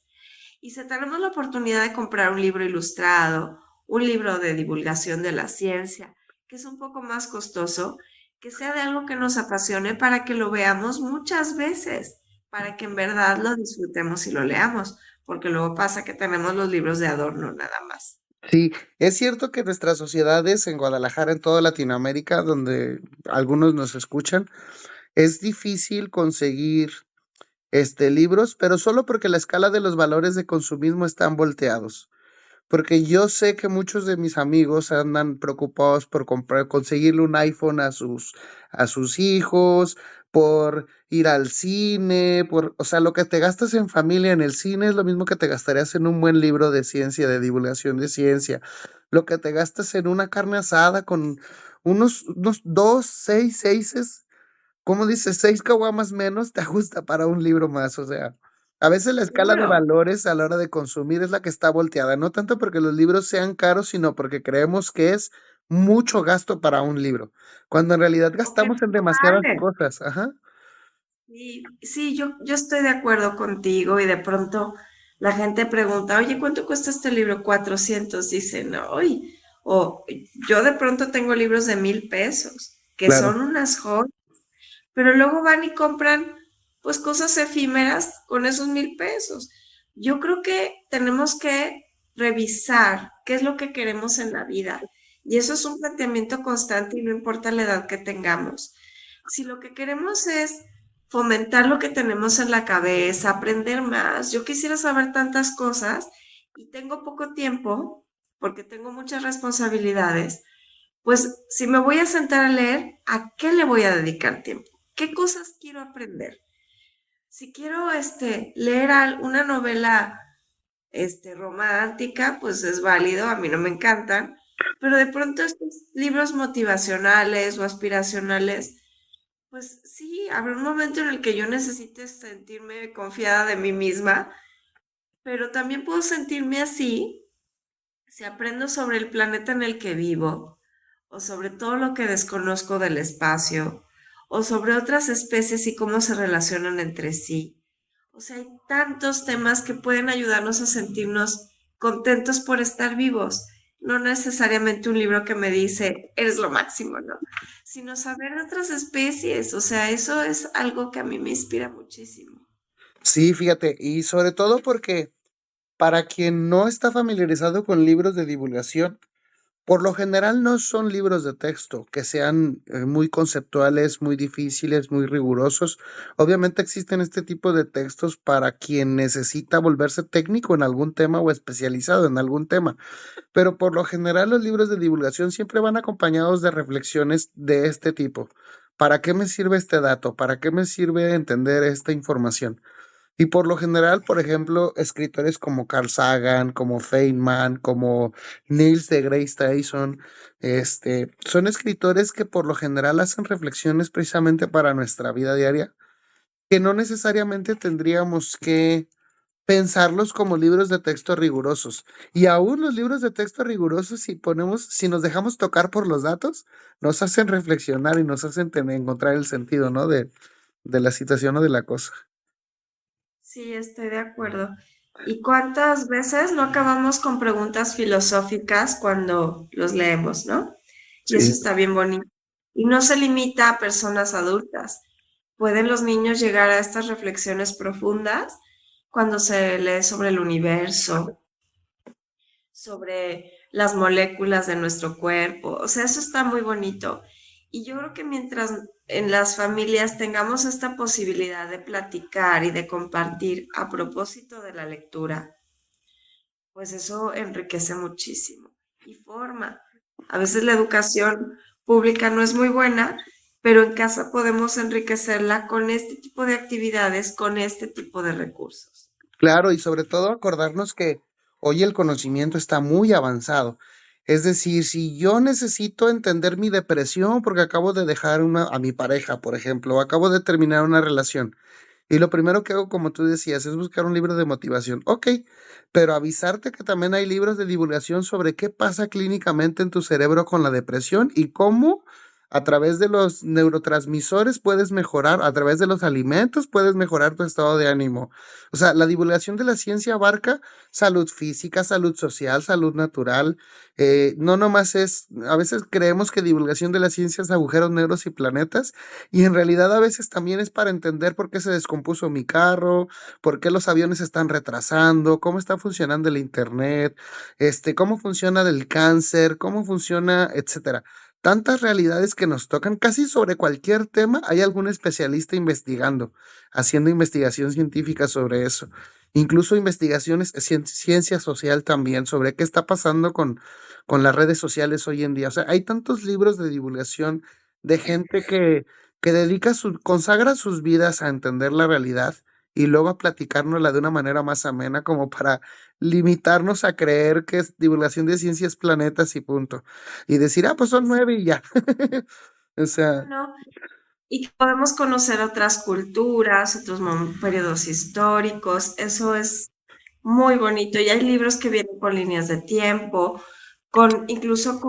Y si tenemos la oportunidad de comprar un libro ilustrado, un libro de divulgación de la ciencia, que es un poco más costoso, que sea de algo que nos apasione para que lo veamos muchas veces, para que en verdad lo disfrutemos y lo leamos, porque luego pasa que tenemos los libros de adorno nada más. Sí, es cierto que nuestras sociedades en Guadalajara, en toda Latinoamérica, donde algunos nos escuchan, es difícil conseguir libros, pero solo porque la escala de los valores de consumismo están volteados. Porque yo sé que muchos de mis amigos andan preocupados por conseguirle un iPhone a sus hijos, por ir al cine, o sea, lo que te gastas en familia en el cine es lo mismo que te gastarías en un buen libro de ciencia, de divulgación de ciencia. Lo que te gastas en una carne asada con unos dos, seises, como dices, 6 caguamas menos te ajusta para un libro más, o sea, a veces la escala de Seguro. valores a la hora de consumir es la que está volteada, no tanto porque los libros sean caros, sino porque creemos que es mucho gasto para un libro, cuando en realidad O que gastamos no en demasiadas vale. cosas, ajá, Sí, sí, yo estoy de acuerdo contigo y de pronto la gente pregunta, oye, ¿cuánto cuesta este libro? 400, dicen, hoy. O yo de pronto tengo libros de 1,000 pesos, que claro. son unas joyas, pero luego van y compran pues cosas efímeras con esos 1,000 pesos. Yo creo que tenemos que revisar qué es lo que queremos en la vida. Y eso es un planteamiento constante y no importa la edad que tengamos. Si lo que queremos es fomentar lo que tenemos en la cabeza, aprender más. Yo quisiera saber tantas cosas y tengo poco tiempo porque tengo muchas responsabilidades. Pues si me voy a sentar a leer, ¿a qué le voy a dedicar tiempo? ¿Qué cosas quiero aprender? Si quiero leer una novela romántica, pues es válido, a mí no me encantan, pero de pronto estos libros motivacionales o aspiracionales, pues sí, habrá un momento en el que yo necesite sentirme confiada de mí misma, pero también puedo sentirme así si aprendo sobre el planeta en el que vivo, o sobre todo lo que desconozco del espacio, o sobre otras especies y cómo se relacionan entre sí. O sea, hay tantos temas que pueden ayudarnos a sentirnos contentos por estar vivos. No necesariamente un libro que me dice, eres lo máximo, ¿no? Sino saber de otras especies. O sea, eso es algo que a mí me inspira muchísimo. Sí, fíjate, y sobre todo porque para quien no está familiarizado con libros de divulgación, por lo general no son libros de texto que sean muy conceptuales, muy difíciles, muy rigurosos. Obviamente existen este tipo de textos para quien necesita volverse técnico en algún tema o especializado en algún tema, pero por lo general los libros de divulgación siempre van acompañados de reflexiones de este tipo. ¿Para qué me sirve este dato? ¿Para qué me sirve entender esta información? Y por lo general, por ejemplo, escritores como Carl Sagan, como Feynman, como Neil deGrasse Tyson, son escritores que por lo general hacen reflexiones precisamente para nuestra vida diaria, que no necesariamente tendríamos que pensarlos como libros de texto rigurosos. Y aún los libros de texto rigurosos, si nos dejamos tocar por los datos, nos hacen reflexionar y nos hacen encontrar el sentido, ¿no? De la situación o de la cosa. Sí, estoy de acuerdo. ¿Y cuántas veces no acabamos con preguntas filosóficas cuando los leemos, no? Y eso Sí. está bien bonito. Y no se limita a personas adultas. ¿Pueden los niños llegar a estas reflexiones profundas cuando se lee sobre el universo, sobre las moléculas de nuestro cuerpo? O sea, eso está muy bonito. Y yo creo que mientras en las familias tengamos esta posibilidad de platicar y de compartir a propósito de la lectura, pues eso enriquece muchísimo y forma. A veces la educación pública no es muy buena, pero en casa podemos enriquecerla con este tipo de actividades, con este tipo de recursos. Claro, y sobre todo acordarnos que hoy el conocimiento está muy avanzado. Es decir, si yo necesito entender mi depresión porque acabo de dejar a mi pareja, por ejemplo, o acabo de terminar una relación, y lo primero que hago, como tú decías, es buscar un libro de motivación. Ok, pero avisarte que también hay libros de divulgación sobre qué pasa clínicamente en tu cerebro con la depresión y cómo a través de los neurotransmisores puedes mejorar, a través de los alimentos puedes mejorar tu estado de ánimo. O sea, la divulgación de la ciencia abarca salud física, salud social, salud natural. No nomás a veces creemos que divulgación de la ciencia es agujeros negros y planetas, y en realidad a veces también es para entender por qué se descompuso mi carro, por qué los aviones se están retrasando, cómo está funcionando el internet, cómo funciona el cáncer, cómo funciona, etcétera. Tantas realidades que nos tocan, casi sobre cualquier tema hay algún especialista investigando, haciendo investigación científica sobre eso. Incluso investigaciones, ciencia social también, sobre qué está pasando con las redes sociales hoy en día. O sea, hay tantos libros de divulgación de gente que consagra sus vidas a entender la realidad y luego a platicárnosla de una manera más amena, como para limitarnos a creer que es divulgación de ciencias planetas y punto. Y decir, pues son 9 y ya. O sea, ¿No? Y que podemos conocer otras culturas, otros periodos históricos, eso es muy bonito. Y hay libros que vienen con líneas de tiempo, incluso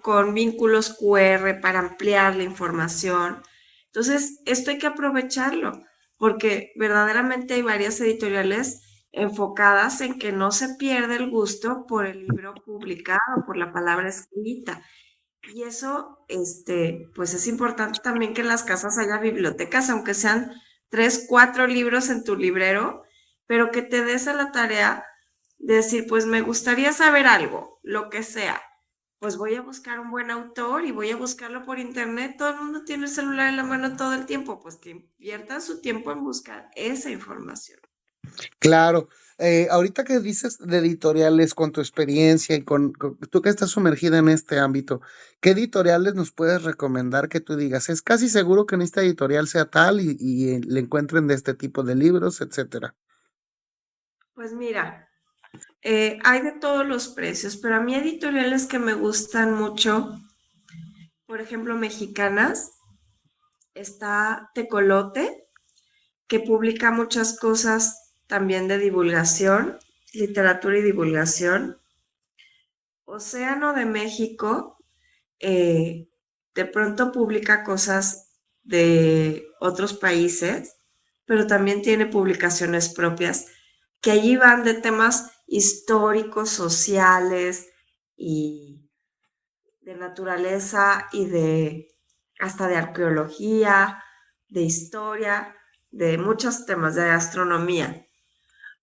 con vínculos QR para ampliar la información. Entonces, esto hay que aprovecharlo, porque verdaderamente hay varias editoriales enfocadas en que no se pierda el gusto por el libro publicado, por la palabra escrita. Y eso, pues es importante también que en las casas haya bibliotecas, aunque sean 3, 4 libros en tu librero, pero que te des a la tarea de decir, pues me gustaría saber algo, lo que sea. pues voy a buscar un buen autor y voy a buscarlo por internet. Todo el mundo tiene el celular en la mano todo el tiempo, pues que invierta su tiempo en buscar esa información. Claro. Ahorita que dices de editoriales con tu experiencia y tú que estás sumergida en este ámbito, ¿qué editoriales nos puedes recomendar que tú digas? Es casi seguro que en esta editorial sea tal y le encuentren de este tipo de libros, etcétera. Pues mira, hay de todos los precios, pero a mí editoriales que me gustan mucho, por ejemplo, mexicanas, está Tecolote, que publica muchas cosas también de divulgación, literatura y divulgación. Océano de México, de pronto publica cosas de otros países, pero también tiene publicaciones propias que allí van de temas históricos, sociales y de naturaleza y de hasta de arqueología, de historia, de muchos temas de astronomía.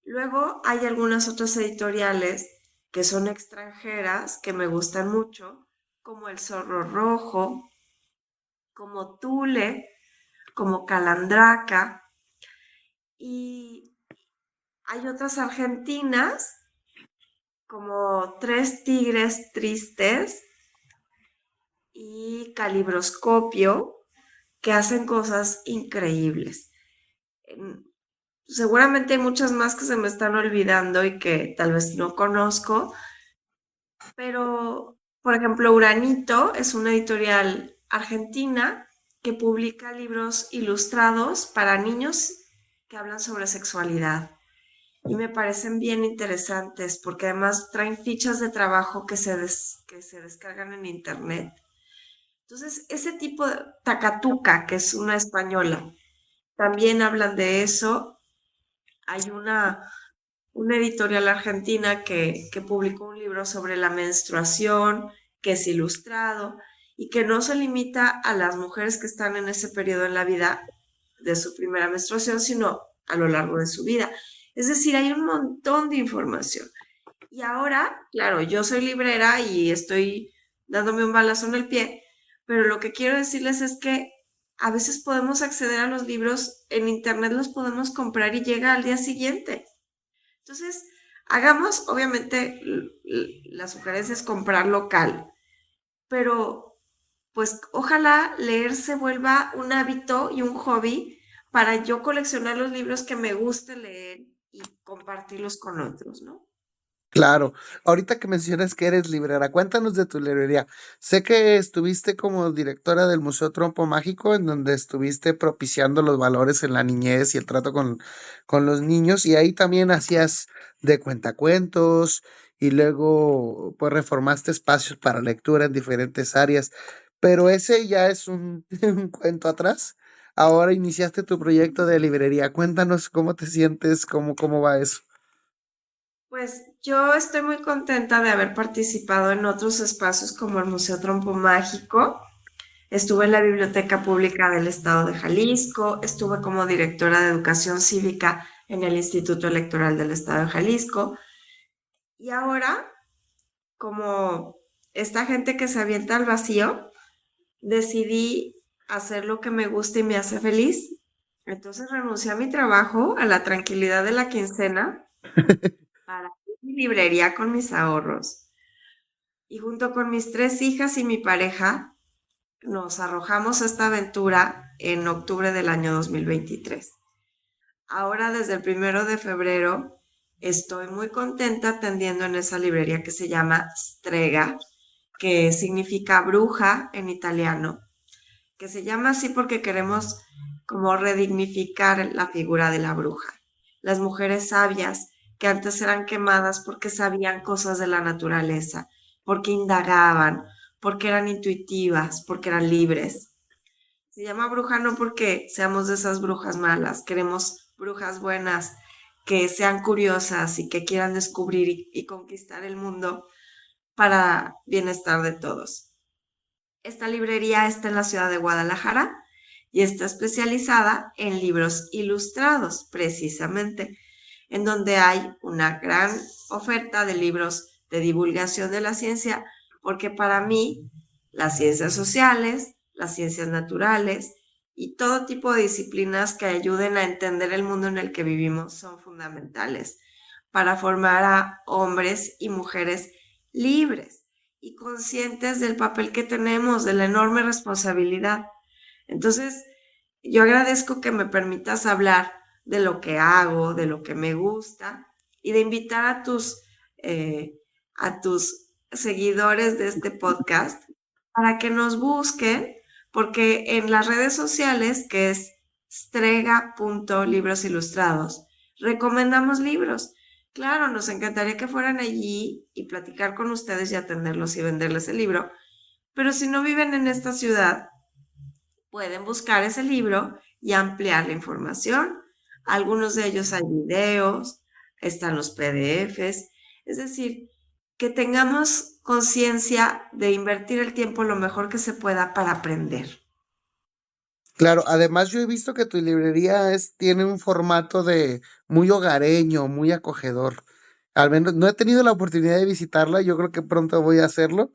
Luego hay algunas otras editoriales que son extranjeras que me gustan mucho, como El Zorro Rojo, como Tule, como Calandraca, y hay otras argentinas como Tres Tigres Tristes y Calibroscopio, que hacen cosas increíbles. Seguramente hay muchas más que se me están olvidando y que tal vez no conozco, pero por ejemplo, Uranito es una editorial argentina que publica libros ilustrados para niños que hablan sobre sexualidad y me parecen bien interesantes porque además traen fichas de trabajo que se descargan en internet. Entonces, ese tipo de Tacatuca, que es una española, también hablan de eso. Hay una editorial argentina que publicó un libro sobre la menstruación, que es ilustrado y que no se limita a las mujeres que están en ese periodo en la vida de su primera menstruación, sino a lo largo de su vida. Es decir, hay un montón de información. Y ahora, claro, yo soy librera y estoy dándome un balazo en el pie, pero lo que quiero decirles es que a veces podemos acceder a los libros en internet, los podemos comprar y llega al día siguiente. Entonces, hagamos, obviamente, la sugerencia es comprar local, pero pues ojalá leer se vuelva un hábito y un hobby para yo coleccionar los libros que me guste leer y compartirlos con otros, ¿no? Claro. Ahorita que mencionas que eres librera, cuéntanos de tu librería. Sé que estuviste como directora del Museo Trompo Mágico, en donde estuviste propiciando los valores en la niñez y el trato con los niños, y ahí también hacías de cuentacuentos, y luego pues reformaste espacios para lectura en diferentes áreas. Pero ese ya es un, un cuento atrás. Ahora iniciaste tu proyecto de librería. Cuéntanos cómo te sientes, cómo va eso. Pues yo estoy muy contenta de haber participado en otros espacios como el Museo Trompo Mágico. Estuve en la Biblioteca Pública del Estado de Jalisco, estuve como directora de Educación Cívica en el Instituto Electoral del Estado de Jalisco y ahora, como esta gente que se avienta al vacío, decidí hacer lo que me gusta y me hace feliz. Entonces renuncié a mi trabajo, a la tranquilidad de la quincena, para abrir mi librería con mis ahorros. Y junto con mis 3 hijas y mi pareja, nos arrojamos a esta aventura en octubre del año 2023. Ahora, desde el 1 de febrero, estoy muy contenta atendiendo en esa librería que se llama Strega, que significa bruja en italiano, que se llama así porque queremos como redignificar la figura de la bruja. Las mujeres sabias que antes eran quemadas porque sabían cosas de la naturaleza, porque indagaban, porque eran intuitivas, porque eran libres. Se llama bruja no porque seamos de esas brujas malas, queremos brujas buenas que sean curiosas y que quieran descubrir y conquistar el mundo para bienestar de todos. Esta librería está en la ciudad de Guadalajara y está especializada en libros ilustrados, precisamente, en donde hay una gran oferta de libros de divulgación de la ciencia, porque para mí las ciencias sociales, las ciencias naturales y todo tipo de disciplinas que ayuden a entender el mundo en el que vivimos son fundamentales para formar a hombres y mujeres libres y conscientes del papel que tenemos, de la enorme responsabilidad. Entonces, yo agradezco que me permitas hablar de lo que hago, de lo que me gusta y de invitar a tus seguidores de este podcast para que nos busquen, porque en las redes sociales, que es strega.librosilustrados, recomendamos libros. Claro, nos encantaría que fueran allí y platicar con ustedes y atenderlos y venderles el libro, pero si no viven en esta ciudad, pueden buscar ese libro y ampliar la información. Algunos de ellos hay videos, están los PDFs, es decir, que tengamos conciencia de invertir el tiempo lo mejor que se pueda para aprender. Claro, además yo he visto que tu librería tiene un formato de muy hogareño, muy acogedor. Al menos no he tenido la oportunidad de visitarla, yo creo que pronto voy a hacerlo,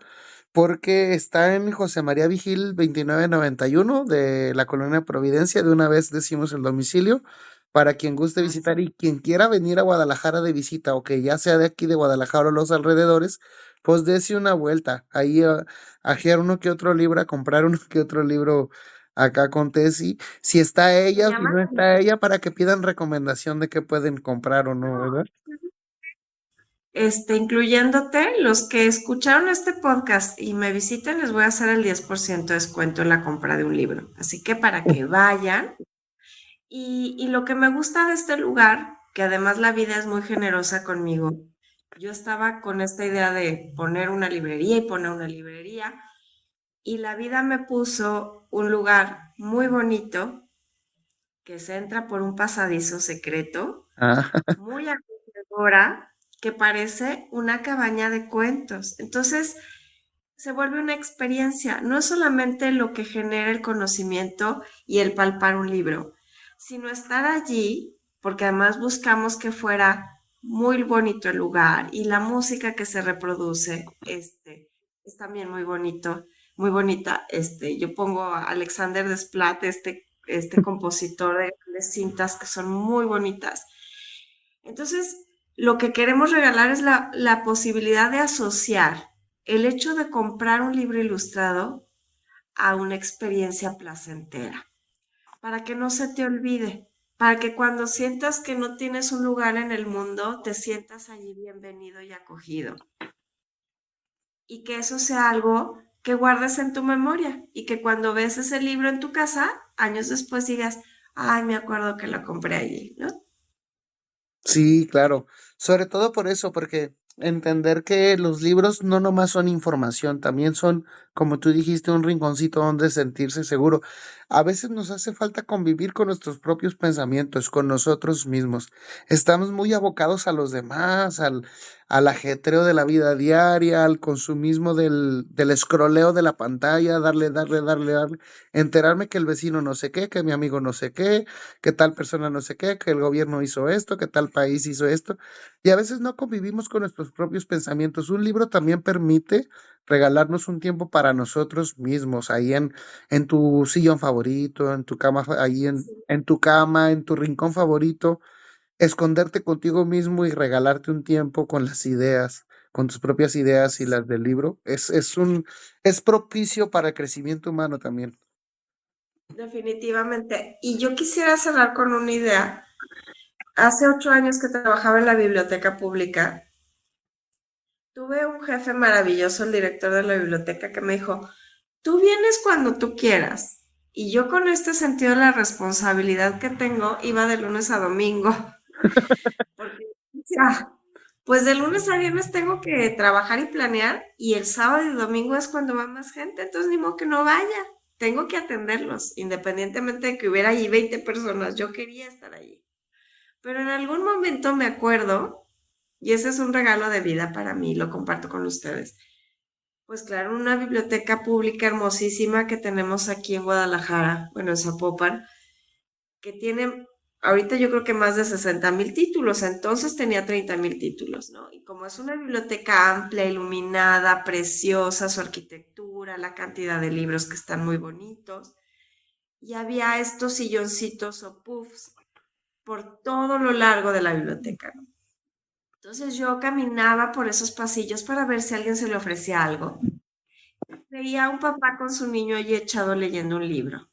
porque está en José María Vigil 2991 de la Colonia Providencia. De una vez decimos el domicilio para quien guste Así. visitar y quien quiera venir a Guadalajara de visita o que ya sea de aquí de Guadalajara o los alrededores, pues dése una vuelta. Ahí a ajear uno que otro libro, a comprar uno que otro libro acá con Tessy. Si está Se ella, si llama, no está ella, para que pidan recomendación de qué pueden comprar o no, ¿verdad? incluyéndote, los que escucharon este podcast y me visiten, les voy a hacer el 10% de descuento en la compra de un libro. Así que para que vayan. Y lo que me gusta de este lugar, que además la vida es muy generosa conmigo, yo estaba con esta idea de poner una librería y poner una librería, y la vida me puso un lugar muy bonito que se entra por un pasadizo secreto, Ah, muy acogedora, que parece una cabaña de cuentos. Entonces, se vuelve una experiencia, no es solamente lo que genera el conocimiento y el palpar un libro, sino estar allí, porque además buscamos que fuera muy bonito el lugar y la música que se reproduce, es también muy bonito, muy bonita. Yo pongo a Alexander Desplat, este compositor de grandes cintas que son muy bonitas. Entonces, lo que queremos regalar es la posibilidad de asociar el hecho de comprar un libro ilustrado a una experiencia placentera, para que no se te olvide, para que cuando sientas que no tienes un lugar en el mundo, te sientas allí bienvenido y acogido. Y que eso sea algo que guardes en tu memoria y que cuando ves ese libro en tu casa, años después digas, ay, me acuerdo que lo compré allí, ¿no? sí, claro. Sobre todo por eso, porque entender que los libros no nomás son información, también son, como tú dijiste, un rinconcito donde sentirse seguro. A veces nos hace falta convivir con nuestros propios pensamientos, con nosotros mismos. Estamos muy abocados a los demás, al ajetreo de la vida diaria, al consumismo del escroleo de la pantalla, darle, enterarme que el vecino no sé qué, que mi amigo no sé qué, que tal persona no sé qué, que el gobierno hizo esto, que tal país hizo esto, y a veces no convivimos con nuestros propios pensamientos. Un libro también permite regalarnos un tiempo para nosotros mismos, ahí en tu sillón favorito, en tu cama, ahí en tu cama, en tu rincón favorito, esconderte contigo mismo y regalarte un tiempo con las ideas, con tus propias ideas y las del libro, es propicio para el crecimiento humano también. Definitivamente. Y yo quisiera cerrar con una idea. Hace 8 años que trabajaba en la biblioteca pública, tuve un jefe maravilloso, el director de la biblioteca, que me dijo, tú vienes cuando tú quieras. Y yo con este sentido de la responsabilidad que tengo, iba de lunes a domingo, porque decía, pues de lunes a viernes tengo que trabajar y planear, y el sábado y domingo es cuando va más gente, entonces ni modo que no vaya. Tengo que atenderlos, independientemente de que hubiera allí 20 personas, yo quería estar allí. Pero en algún momento me acuerdo, y ese es un regalo de vida para mí, lo comparto con ustedes. Pues claro, una biblioteca pública hermosísima que tenemos aquí en Guadalajara, bueno, en Zapopan, que tiene ahorita yo creo que más de 60,000 títulos, entonces tenía 30,000 títulos, ¿no? Y como es una biblioteca amplia, iluminada, preciosa, su arquitectura, la cantidad de libros que están muy bonitos, y había estos silloncitos o puffs por todo lo largo de la biblioteca, ¿no? Entonces yo caminaba por esos pasillos para ver si a alguien se le ofrecía algo. Veía a un papá con su niño allí echado leyendo un libro.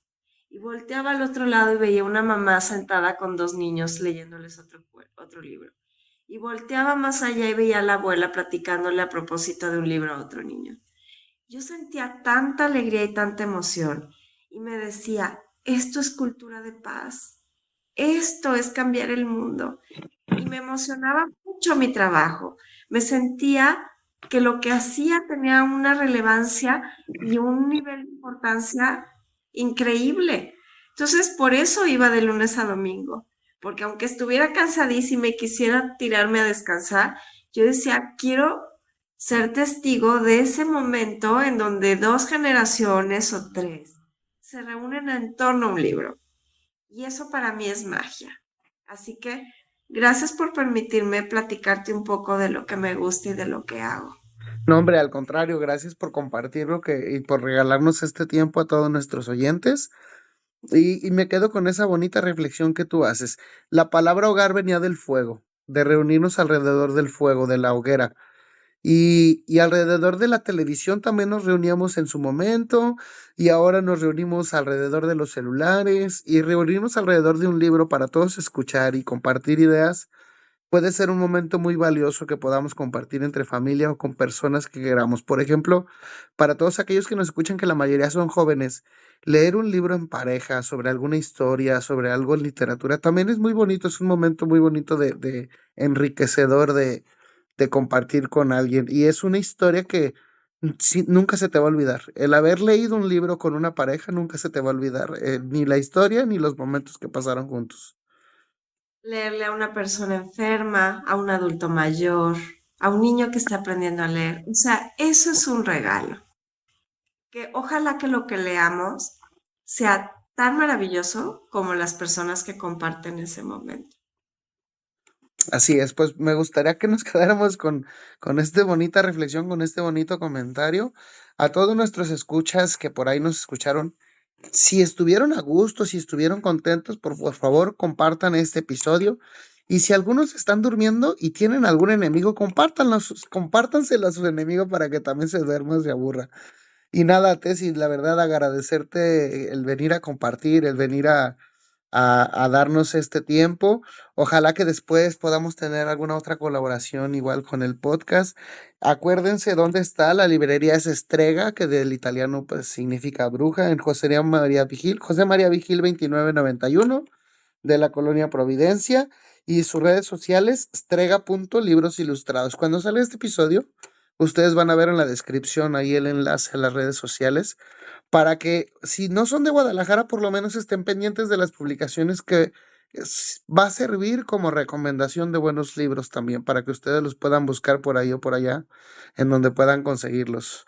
Y volteaba al otro lado y veía una mamá sentada con dos niños leyéndoles otro libro. Y volteaba más allá y veía a la abuela platicándole a propósito de un libro a otro niño. Yo sentía tanta alegría y tanta emoción. Y me decía, esto es cultura de paz. Esto es cambiar el mundo. Y me emocionaba mucho mi trabajo. Me sentía que lo que hacía tenía una relevancia y un nivel de importancia increíble. Entonces, por eso iba de lunes a domingo, porque aunque estuviera cansadísima y quisiera tirarme a descansar, yo decía, quiero ser testigo de ese momento en donde dos generaciones o tres se reúnen en torno a un libro. Y eso para mí es magia. Así que gracias por permitirme platicarte un poco de lo que me gusta y de lo que hago. No, hombre, al contrario, gracias por compartirlo y por regalarnos este tiempo a todos nuestros oyentes. Y me quedo con esa bonita reflexión que tú haces. La palabra hogar venía del fuego, de reunirnos alrededor del fuego, de la hoguera. Y alrededor de la televisión también nos reuníamos en su momento, y ahora nos reunimos alrededor de los celulares, y reunirnos alrededor de un libro para todos escuchar y compartir ideas puede ser un momento muy valioso que podamos compartir entre familia o con personas que queramos. Por ejemplo, para todos aquellos que nos escuchan, que la mayoría son jóvenes, leer un libro en pareja sobre alguna historia, sobre algo en literatura, también es muy bonito, es un momento muy bonito de enriquecedor de compartir con alguien. Y es una historia que nunca se te va a olvidar. El haber leído un libro con una pareja nunca se te va a olvidar, ni la historia ni los momentos que pasaron juntos. Leerle a una persona enferma, a un adulto mayor, a un niño que está aprendiendo a leer. O sea, eso es un regalo. Que ojalá que lo que leamos sea tan maravilloso como las personas que comparten ese momento. Así es, pues me gustaría que nos quedáramos con esta bonita reflexión, con este bonito comentario. A todos nuestros escuchas que por ahí nos escucharon, si estuvieron a gusto, si estuvieron contentos, por favor, compartan este episodio. Y si algunos están durmiendo y tienen algún enemigo, compártanselo a su enemigo para que también se duerma, se aburra. Y nada, Tessy, la verdad, agradecerte el venir a compartir, el venir a darnos este tiempo. Ojalá que después podamos tener alguna otra colaboración igual con el podcast. Acuérdense dónde está. La librería es Strega, que del italiano pues significa bruja, en José María Vigil 2991 de la colonia Providencia, y sus redes sociales strega.libros ilustrados. Cuando sale este episodio, ustedes van a ver en la descripción ahí el enlace a las redes sociales para que si no son de Guadalajara, por lo menos estén pendientes de las publicaciones que va a servir como recomendación de buenos libros también, para que ustedes los puedan buscar por ahí o por allá, en donde puedan conseguirlos.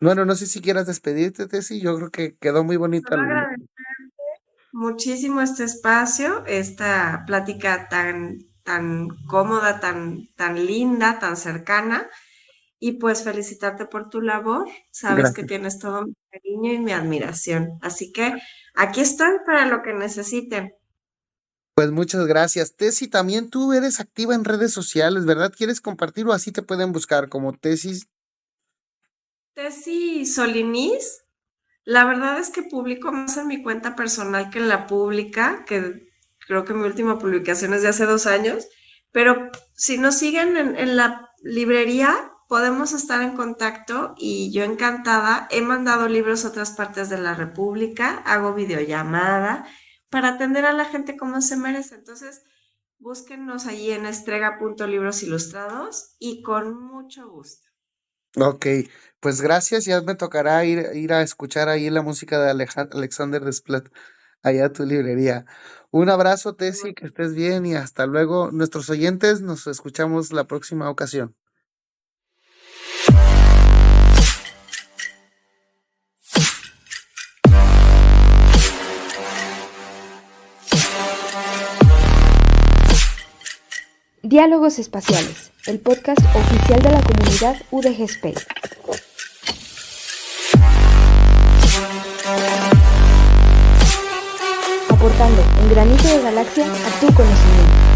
Bueno, no sé si quieras despedirte, Tessy, yo creo que quedó muy bonita. Solo agradecer muchísimo este espacio, esta plática tan cómoda, tan linda, tan cercana. Y pues felicitarte por tu labor. Sabes que Gracias. tienes todo mi cariño y mi admiración. Así que aquí estoy para lo que necesiten. Pues muchas gracias. Tessy, también tú eres activa en redes sociales, ¿verdad? ¿Quieres compartir o así te pueden buscar como Tessy? Tessy Solinis, la verdad es que publico más en mi cuenta personal que en la pública, que creo que mi última publicación es de hace 2 años, pero si nos siguen en la librería, podemos estar en contacto y yo encantada. He mandado libros a otras partes de la República, hago videollamada para atender a la gente como se merece. Entonces, búsquennos allí en estrega.libros ilustrados y con mucho gusto. Ok, pues gracias. Ya me tocará ir a escuchar ahí la música de Alexander Desplat allá a tu librería. Un abrazo, Tessy, que estés bien y hasta luego. Nuestros oyentes, nos escuchamos la próxima ocasión. Diálogos Espaciales, el podcast oficial de la comunidad UDG Space. Aportando un granito de galaxia a tu conocimiento.